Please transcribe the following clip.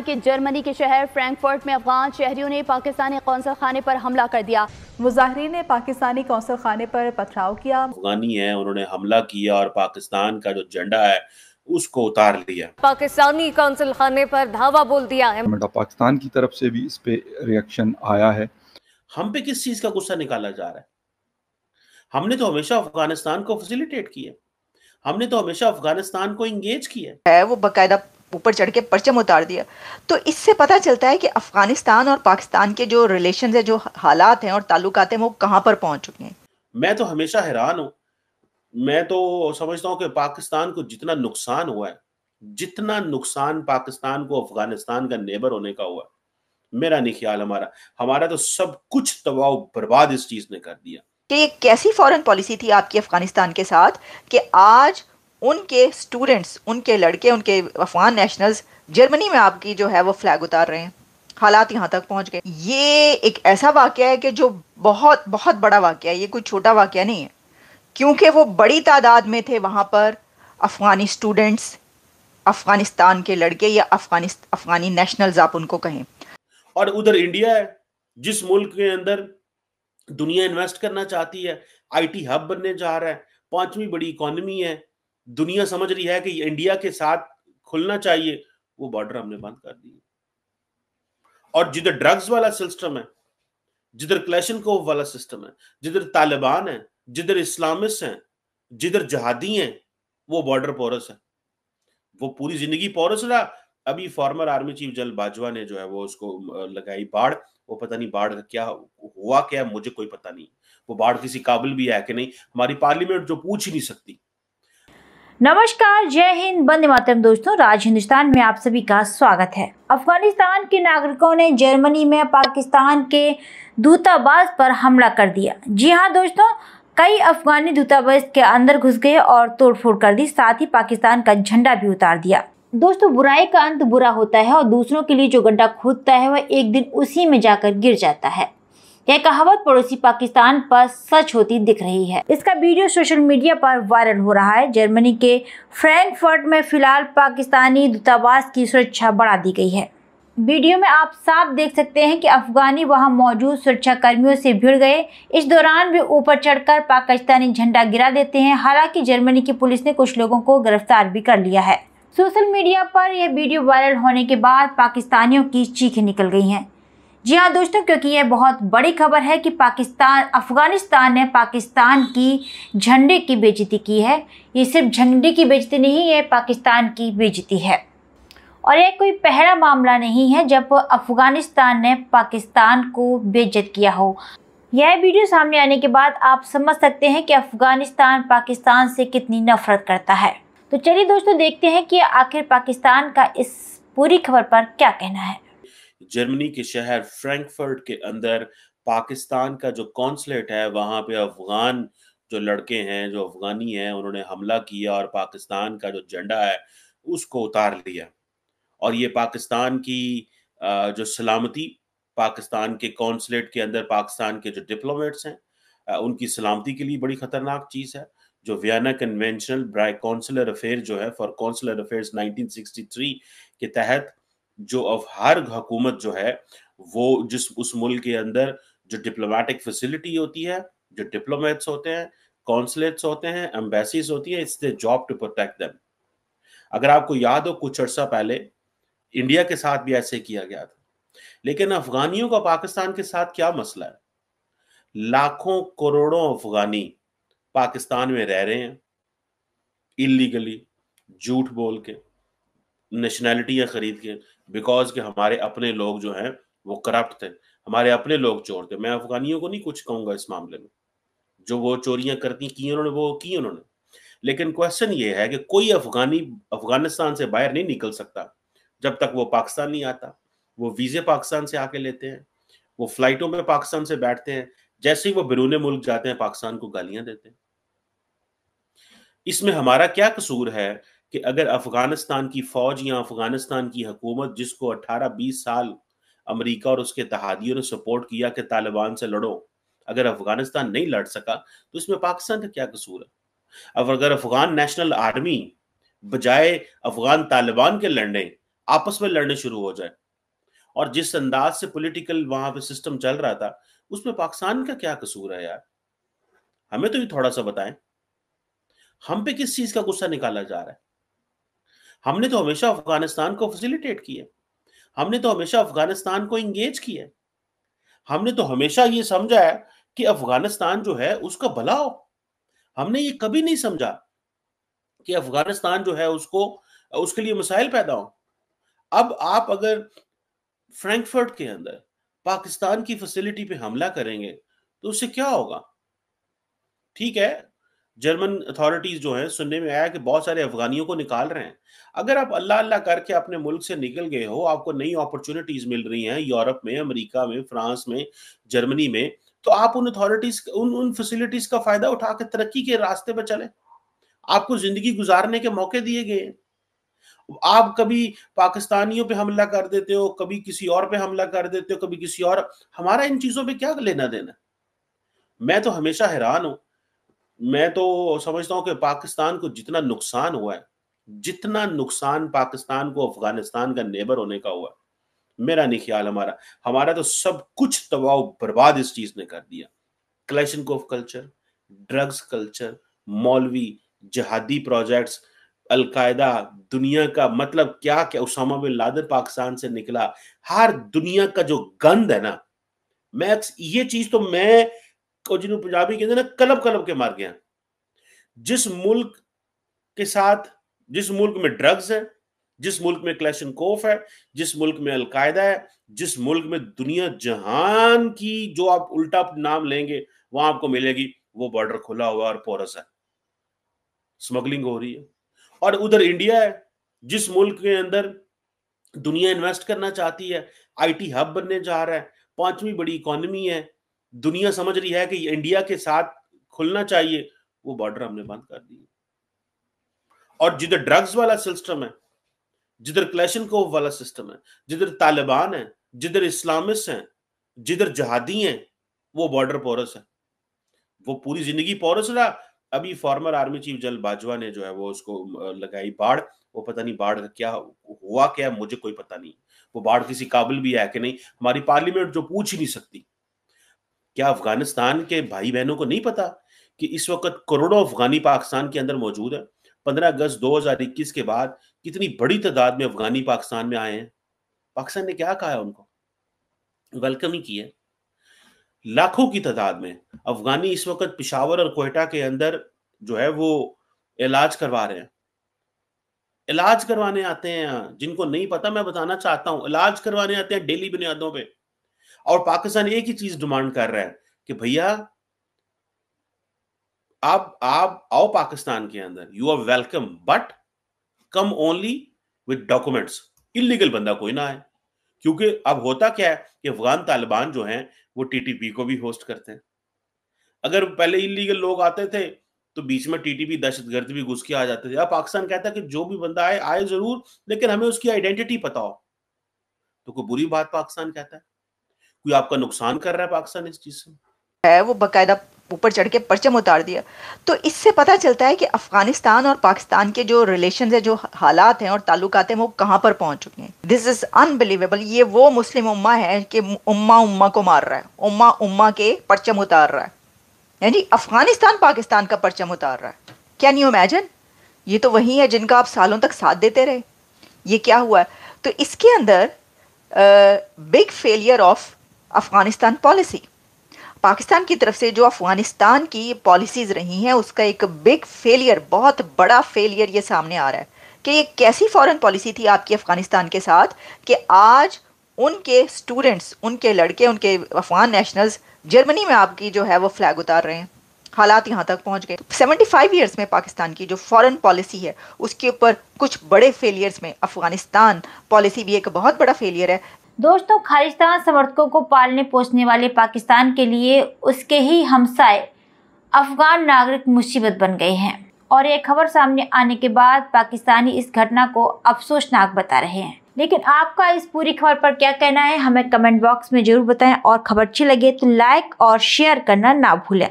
कि जर्मनी के शहर फ्रैंकफर्ट में अफगान शहरियों ने पाकिस्तानी कौंसल खाने पर हमला कर दिया। मुजाहिरीन ने पाकिस्तानी कौंसल खाने पर पथराव किया। अफगानी है, उन्होंने हमला किया और पाकिस्तान का जो झंडा है उसको उतार लिया। पाकिस्तानी कौंसल खाने पर धावा बोल दिया है। पाकिस्तान की तरफ से भी इस पे रिएक्शन आया है। हम पे किस चीज का गुस्सा निकाला जा रहा है? हमने तो हमेशा अफगानिस्तान को फैसिलिटेट किया, हमने तो हमेशा अफगानिस्तान को इंगेज किया है। वो बाकायदा ऊपर चढ़ के परचम उतार दिया। तो इससे पता चलता है कि अफगानिस्तान और पाकिस्तान के जो रिलेशन है, जो हालात हैं और ताल्लुकात हैं, वो कहाँ पर पहुंच चुके हैं। मैं तो हमेशा हैरान हूं। मैं तो समझता हूं कि पाकिस्तान को जितना नुकसान हुआ है, जितना नुकसान पाकिस्तान को अफगानिस्तान का नेबर होने का हुआ, मेरा नहीं ख्याल हमारा तो सब कुछ तबाह बर्बाद इस चीज ने कर दिया। कि ये कैसी फॉरेन पॉलिसी थी आपकी अफगानिस्तान के साथ कि आज उनके स्टूडेंट्स, उनके लड़के, उनके अफगान नेशनल्स जर्मनी में आपकी जो है वो फ्लैग उतार रहे हैं। हालात यहाँ तक पहुँच गए। ये एक ऐसा वाकया है कि जो बहुत बहुत बड़ा वाकया है, ये कोई छोटा वाकया नहीं है, क्योंकि वो बड़ी तादाद में थे वहाँ पर अफगानी स्टूडेंट्स, अफगानिस्तान के लड़के या अफगानी नेशनल्स आप उनको कहें। और उधर इंडिया है, जिस मुल्क के अंदर दुनिया इन्वेस्ट करना चाहती है, आईटी हब बनने जा रहा है, 5वीं बड़ी इकोनॉमी है, दुनिया समझ रही है कि इंडिया के साथ खुलना चाहिए, वो बॉर्डर हमने बंद कर दिए। और जिधर ड्रग्स वाला सिस्टम है, जिधर क्लैशनकोव वाला सिस्टम है, जिधर तालिबान है, जिधर इस्लामिस्ट हैं, जिधर जहादी हैं, वो बॉर्डर पोरस है। वो पूरी जिंदगी पोरस रहा। अभी farmer army chief general Bajwa ने जो है वो उसको लगाई बाढ़। वो पता नहीं बाढ़ क्या हुआ, क्या मुझे कोई पता नहीं। वो बाढ़ किसी काबिल भी है कि नहीं, हमारी पार्लियामेंट जो पूछ ही नहीं सकती। नमस्कार, जय हिंद, वंदे मातरम। दोस्तों, राज हिंदुस्तान में आप सभी का स्वागत है। अफगानिस्तान के नागरिकों ने जर्मनी में पाकिस्तान के दूतावास पर हमला कर दिया। जी हां दोस्तों, कई अफगानी दूतावास के अंदर घुस गए और तोड़फोड़ कर दी, साथ ही पाकिस्तान का झंडा भी उतार दिया। दोस्तों, बुराई का अंत बुरा होता है और दूसरों के लिए जो गड्ढा खोदता है वह एक दिन उसी में जाकर गिर जाता है। यह कहावत पड़ोसी पाकिस्तान पर सच होती दिख रही है। इसका वीडियो सोशल मीडिया पर वायरल हो रहा है। जर्मनी के फ्रैंकफर्ट में फिलहाल पाकिस्तानी दूतावास की सुरक्षा बढ़ा दी गई है। वीडियो में आप साफ देख सकते हैं कि अफगानी वहां मौजूद सुरक्षा कर्मियों से भिड़ गए। इस दौरान वे ऊपर चढ़कर पाकिस्तानी झंडा गिरा देते हैं। हालांकि जर्मनी की पुलिस ने कुछ लोगों को गिरफ्तार भी कर लिया है। सोशल मीडिया पर यह वीडियो वायरल होने के बाद पाकिस्तानियों की चीखें निकल गई हैं। जी हाँ दोस्तों, क्योंकि यह बहुत बड़ी खबर है कि अफगानिस्तान ने पाकिस्तान की झंडे की बेइज्जती की है। ये सिर्फ झंडे की बेइज्जती नहीं, ये पाकिस्तान की बेइज्जती है। और यह कोई पहला मामला नहीं है जब अफगानिस्तान ने पाकिस्तान को बेइज्जत किया हो। यह वीडियो सामने आने के बाद आप समझ सकते हैं कि अफगानिस्तान पाकिस्तान से कितनी नफरत करता है। तो चलिए दोस्तों, देखते हैं कि आखिर पाकिस्तान का इस पूरी खबर पर क्या कहना है। जर्मनी के शहर फ्रैंकफर्ट के अंदर पाकिस्तान का जो कॉन्सुलेट है, वहां पे अफगान जो लड़के हैं, जो अफगानी हैं, उन्होंने हमला किया और पाकिस्तान का जो झंडा है उसको उतार लिया। और ये पाकिस्तान की जो सलामती, पाकिस्तान के कॉन्सुलेट के अंदर पाकिस्तान के जो डिप्लोमेट्स हैं, उनकी सलामती के लिए बड़ी खतरनाक चीज है। जो Vienna conventional by consular affair जो है फॉर कॉन्सुलर अफेयर्स 1963 के तहत, जो अब हर हुकूमत जो है वो जिस उस मुल्क के अंदर जो डिप्लोमेटिक फैसिलिटी होती है, जो डिप्लोमेट्स होते हैं, कॉन्सुलेट्स होते हैं, एम्बेसीज होती है, it's their job to protect them. अगर आपको याद हो, कुछ अर्सा पहले इंडिया के साथ भी ऐसे किया गया था। लेकिन अफगानियों का पाकिस्तान के साथ क्या मसला है? लाखों करोड़ों अफगानी पाकिस्तान में रह रहे हैं इलीगली, झूठ बोल के, नेशनैलिटियां खरीद के, बिकॉज के हमारे अपने लोग जो हैं वो करप्ट थे, हमारे अपने लोग चोर थे। मैं अफगानियों को नहीं कुछ कहूंगा इस मामले में, जो वो चोरियां करती की उन्होंने वो की उन्होंने। लेकिन क्वेश्चन ये है कि कोई अफगानी अफगानिस्तान से बाहर नहीं निकल सकता जब तक वो पाकिस्तान नहीं आता। वो वीजे पाकिस्तान से आके लेते हैं, वो फ्लाइटों में पाकिस्तान से बैठते हैं, जैसे ही वो बैरून मुल्क जाते हैं पाकिस्तान को गालियां देते हैं। इसमें हमारा क्या कसूर है कि अगर अफगानिस्तान की फौज या अफगानिस्तान की हुकूमत, जिसको 18-20 साल अमेरिका और उसके इत्तेहादियों ने सपोर्ट किया कि तालिबान से लड़ो, अगर अफगानिस्तान नहीं लड़ सका तो इसमें पाकिस्तान का क्या कसूर है? अब अगर अफगान नेशनल आर्मी बजाय अफगान तालिबान के लड़ने आपस में लड़ने शुरू हो जाए। और जिस अंदाज से पॉलिटिकल वहां पे सिस्टम चल रहा था, उसमें पाकिस्तान का क्या कसूर है यार? हमें तो ये थोड़ा सा बताएं, हम पे किस चीज का गुस्सा निकाला जा रहा है? हमने तो हमेशा अफगानिस्तान को फैसिलिटेट किया, हमने तो हमेशा अफगानिस्तान को इंगेज किया, हमने तो हमेशा ये समझा है कि अफगानिस्तान जो है उसका भला हो। हमने ये कभी नहीं समझा कि अफगानिस्तान जो है उसके लिए मसाइल पैदा हो। अब आप अगर फ्रैंकफर्ट के अंदर पाकिस्तान की फैसिलिटी पे हमला करेंगे तो उससे क्या होगा? ठीक है, जर्मन अथॉरिटीज जो है, सुनने में आया कि बहुत सारे अफगानियों को निकाल रहे हैं। अगर आप अल्लाह अल्लाह करके अपने मुल्क से निकल गए हो, आपको नई अपॉर्चुनिटीज मिल रही हैं यूरोप में, अमेरिका में, फ्रांस में, जर्मनी में, तो आप उन अथॉरिटीज उन फैसिलिटीज का फायदा उठा के तरक्की के रास्ते पर चले। आपको जिंदगी गुजारने के मौके दिए गए। आप कभी पाकिस्तानियों पे हमला कर देते हो, कभी किसी और पे हमला कर देते हो, कभी किसी और। हमारा इन चीजों पे क्या लेना देना? मैं तो हमेशा हैरान हूं। मैं तो समझता हूं कि पाकिस्तान को जितना नुकसान हुआ है, जितना नुकसान पाकिस्तान को अफगानिस्तान का नेबर होने का हुआ, मेरा नहीं ख्याल हमारा तो सब कुछ तबाह बर्बाद इस चीज ने कर दिया। क्लैशनकोफ कल्चर, ड्रग्स कल्चर, मौलवी, जिहादी प्रोजेक्ट्स, अलकायदा, दुनिया का मतलब क्या क्या, उसामा बिन लादेन पाकिस्तान से निकला, हर दुनिया का जो गंद है ना, मैं ये चीज तो मैं जिन्होंने पंजाबी कहते ना, कलब कलब के मार गया। जिस मुल्क के साथ, जिस मुल्क में ड्रग्स है, जिस मुल्क में क्लैशनकोफ है, जिस मुल्क में अलकायदा है, जिस मुल्क में दुनिया जहान की जो आप उल्टा नाम लेंगे वहां आपको मिलेगी, वो बॉर्डर खुला हुआ और पोरस है, स्मगलिंग हो रही है। और उधर इंडिया है, जिस मुल्क के अंदर दुनिया इन्वेस्ट करना चाहती है, आईटी हब बनने जा रहा है, 5वीं बड़ी इकोनॉमी है, दुनिया समझ रही है कि इंडिया के साथ खुलना चाहिए, वो बॉर्डर हमने बंद कर दिए। और जिधर ड्रग्स वाला सिस्टम है, जिधर क्लैशनकोफ वाला सिस्टम है, जिधर तालिबान है, जिधर इस्लामिस्ट हैं, जिधर जिहादी हैं, वो बॉर्डर पोरस है। वो पूरी जिंदगी पोरस रहा। अभी farmer army chief general Bajwa ने जो है वो उसको लगाई बाढ़। वो पता नहीं बाढ़ का क्या हुआ, क्या मुझे कोई पता नहीं। वो बाढ़ किसी काबिल भी है कि नहीं, हमारी पार्लियामेंट जो पूछ ही नहीं सकती। क्या अफगानिस्तान के भाई बहनों को नहीं पता कि इस वक्त करोड़ों अफगानी पाकिस्तान के अंदर मौजूद है? 15 अगस्त 2021 के बाद कितनी बड़ी तादाद में अफगानी पाकिस्तान में आए हैं। पाकिस्तान ने क्या कहा है? उनको वेलकम ही किया। लाखों की तादाद में अफगानी इस वक्त पिशावर और क्वेटा के अंदर जो है वो इलाज करवा रहे हैं। इलाज करवाने आते हैं, जिनको नहीं पता मैं बताना चाहता हूं, इलाज करवाने आते हैं डेली बुनियादों पे। और पाकिस्तान एक ही चीज डिमांड कर रहा है कि भैया आप आओ पाकिस्तान के अंदर, you are welcome, but come only with documents. Illegal बंदा कोई ना आए। क्योंकि अब होता क्या है कि अफगान तालिबान जो हैं वो टीटीपी को भी होस्ट करते हैं। अगर पहले इलीगल लोग आते थे तो बीच में टीटीपी दहशतगर्द भी घुस के आ जाते थे। अब पाकिस्तान कहता है कि जो भी बंदा आए जरूर, लेकिन हमें उसकी आइडेंटिटी पता हो। तो कोई बुरी बात पाकिस्तान कहता है? कोई आपका नुकसान कर रहा है पाकिस्तान इस चीज से? है वो बकायदा ऊपर चढ़ के परचम उतार दिया। तो इससे पता चलता है कि अफगानिस्तान और पाकिस्तान के जो रिलेशन है, जो हालात हैं और ताल्लुकात हैं, वो कहाँ पर पहुंच चुके हैं। This is unbelievable. ये वो मुस्लिम उम्मा है कि उम्मा को मार रहा है, उम्मा के परचम उतार रहा है। यानी अफगानिस्तान पाकिस्तान का परचम उतार रहा है। Can you imagine? ये तो वही है जिनका आप सालों तक साथ देते रहे। ये क्या हुआ? तो इसके अंदर big failure of Afghanistan policy. Pakistan की तरफ से जो अफगानिस्तान की पॉलिसीज रही हैं उसका एक बिग फेलियर, बहुत बड़ा फेलियर ये सामने आ रहा है कि ये कैसी फॉरेन पॉलिसी थी आपकी अफगानिस्तान के साथ कि आज उनके स्टूडेंट्स, उनके लड़के, उनके अफगान नेशनल्स जर्मनी में आपकी जो है वो फ्लैग उतार रहे हैं। हालात यहाँ तक पहुँच गए। 75 ईयर्स में पाकिस्तान की जो फॉरेन पॉलिसी है उसके ऊपर कुछ बड़े फेलियर्स में अफगानिस्तान पॉलिसी भी एक बहुत बड़ा फेलियर है। दोस्तों, खालिस्तान समर्थकों को पालने पोसने वाले पाकिस्तान के लिए उसके ही हमसाए अफगान नागरिक मुसीबत बन गए हैं और ये खबर सामने आने के बाद पाकिस्तानी इस घटना को अफसोसनाक बता रहे हैं। लेकिन आपका इस पूरी खबर पर क्या कहना है, हमें कमेंट बॉक्स में जरूर बताएं और खबर अच्छी लगे तो लाइक और शेयर करना ना भूलें।